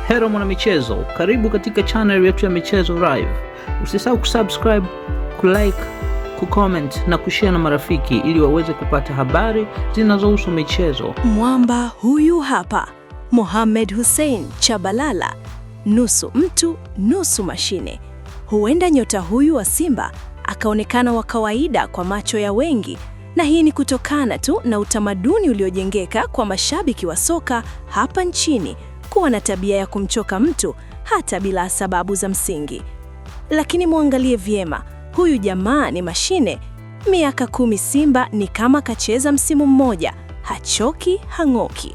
Hello mwana michezo, karibu katika channel yetu ya Michezo Live. Usisahau kusubscribe, kulike, kucomment na kushare na marafiki ili waweze kupata habari zinazohusu michezo. Mwamba huyu hapa, Mohamed Hussein Chabalala, nusu mtu nusu mashine. Huenda nyota huyu wa Simba akaonekana wa kawaida kwa macho ya wengi, na hii ni kutokana tu na utamaduni uliojengeka kwa mashabiki wa soka hapa nchini kuwa na tabia ya kumchoka mtu hata bila sababu za msingi. Lakini muangalie vyema, huyu jamaa ni mashine. Miaka 10 Simba ni kama kacheza msimu mmoja, hachoki, hang'oki.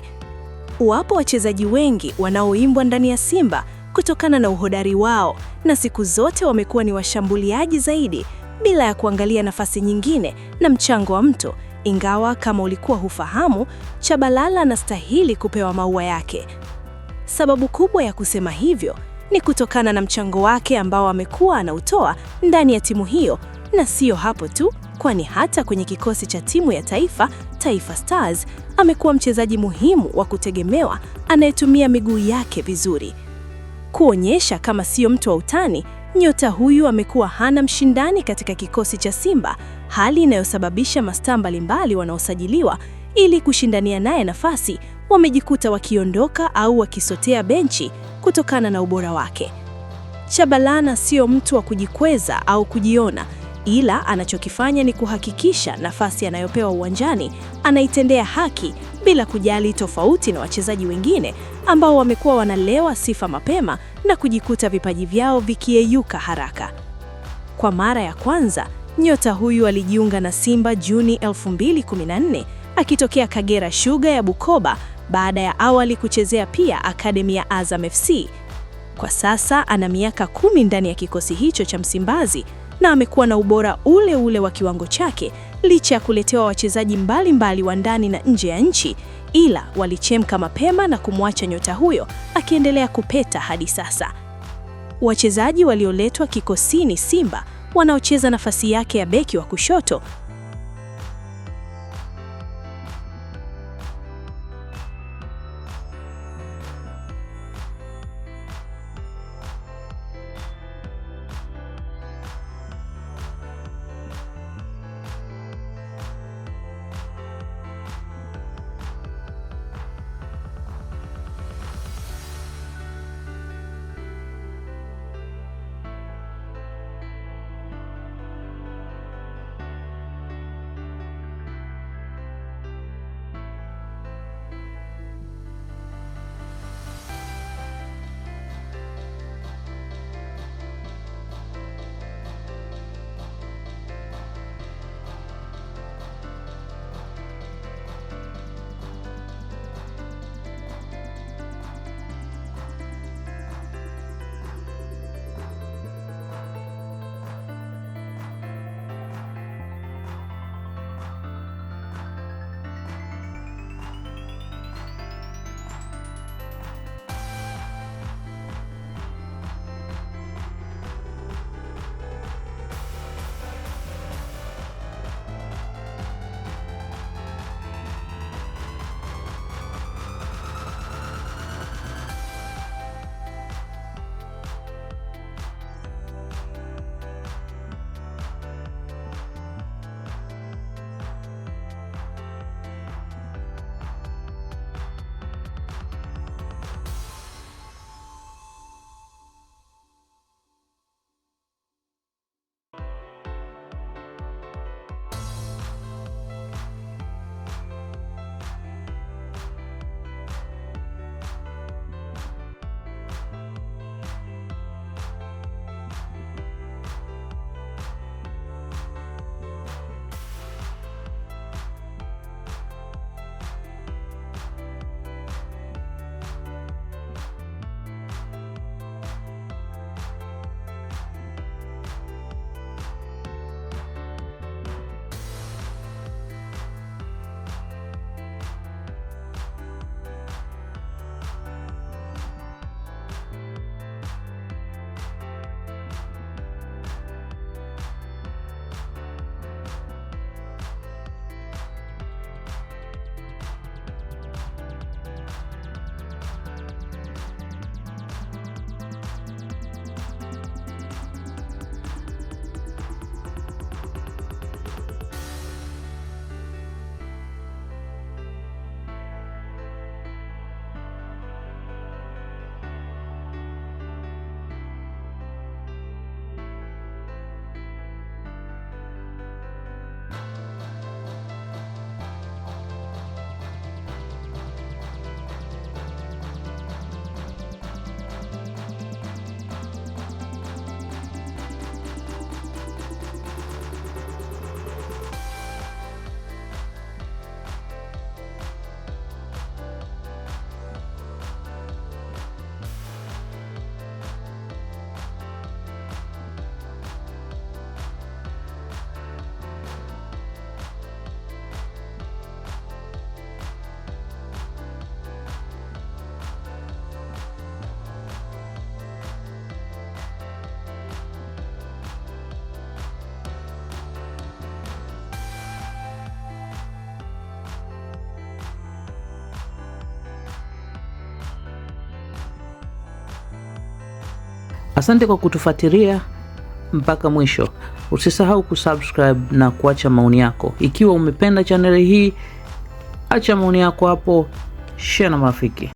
Wapo wachezaji wengi wanaoimbwa ndani ya Simba kutokana na uhodari wao, na siku zote wamekuwa ni washambuliaji zaidi bila ya kuangalia nafasi nyingine na mchango wa mtu. Ingawa kama ulikuwa hufahamu, Chabalala anastahili kupewa maua yake. Sababu kubwa ya kusema hivyo ni kutokana na mchango wake ambao amekuwa anautoa ndani ya timu hiyo, na sio hapo tu, kwani hata kwenye kikosi cha timu ya taifa, Taifa Stars, amekuwa mchezaji muhimu wa kutegemewa anayetumia miguu yake vizuri. Kuonyesha kama sio mtu wa utani, nyota huyu amekuwa hana mshindani katika kikosi cha Simba, hali inayosababisha mastaa mbalimbali wanaosajiliwa ili kushindania naye nafasi wamejikuta wakiondoka au wakisotea benchi kutokana na ubora wake. Chabalala sio mtu wa kujikweza au kujiona, ila anachokifanya ni kuhakikisha nafasi anayopewa uwanjani anaitendea haki bila kujali, tofauti na wachezaji wengine ambao wamekuwa wanalewa sifa mapema na kujikuta vipaji vyao vikiyeyuka haraka. Kwa mara ya kwanza, nyota huyu alijiunga na Simba Juni 2014 akitokea Kagera Sugar ya Bukoba baada ya awali kuchezea pia akademi ya Azam FC. Kwa sasa ana miaka 10 ndani ya kikosi hicho cha Msimbazi na amekuwa na ubora ule ule wa kiwango chake licha ya kuletewa wachezaji mbalimbali wa ndani na nje ya nchi, ila walichemka mapema na kumwacha nyota huyo akiendelea kupeta hadi sasa. Wachezaji walioletwa kikosini Simba wanaocheza nafasi yake ya beki wa kushoto Asante kwa kutufuatilia mpaka mwisho. Usisahau kusubscribe na kuacha maoni yako. Ikiwa umependa channel hii, acha maoni yako hapo, share na marafiki.